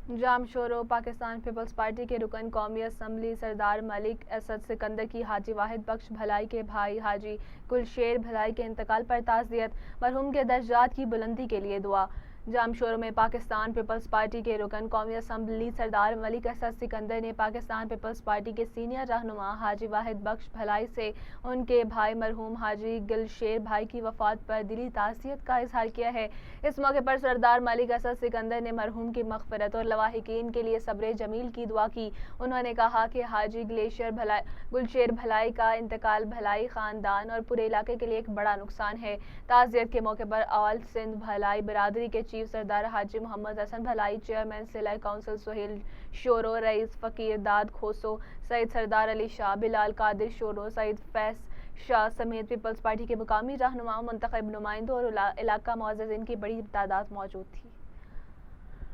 Jamshoro Pakistan peoples party के रुकन कौमी असम्बली सरदार मलिक असद सिकंदर की हाजी वाहिद बख्श भलाई के भाई हाजी गुलशेर भलाई के इंतकाल पर ताज़ियत, मरहूम के दर्जात की बुलंदी के लिए दुआ। जामशोरो में पाकिस्तान पीपल्स पार्टी के रुकन कौमी असम्बली सरदार मलिक असद सिकंदर ने पाकिस्तान पीपल्स पार्टी के सीनियर रहनुमा हाजी वाहिद बख्श भलाई से उनके भाई मरहूम हाजी गुलशेर भाई की वफात पर दिली ताज़ियत का इजहार किया है। इस मौके पर सरदार मलिक असद सिकंदर ने मरहूम की मग़फ़िरत और लवाहिकीन के लिए सब्र जमील की दुआ की। उन्होंने कहा कि हाजी गुलशेर भलाई का इंतकाल भलाई ख़ानदान और पूरे इलाके के लिए एक बड़ा नुकसान है। ताज़ियत के मौके पर ऑल सिंध भलाई बिरादरी के चीफ सरदार हाजी मोहम्मद हसन भलाई, चेयरमैन सिलाई काउंसिल सुहेल शोरो, रईस फ़कीर दाद खोसो, सईद सरदार अली शाह, बिलाल कादिर शोरो, सईद फैस शाह समेत पीपल्स पार्टी के मुकामी रहनुमाओं, मुंतखब नुमाइंदों और इलाका मुअज़्ज़िज़ीन की बड़ी तादाद मौजूद थी।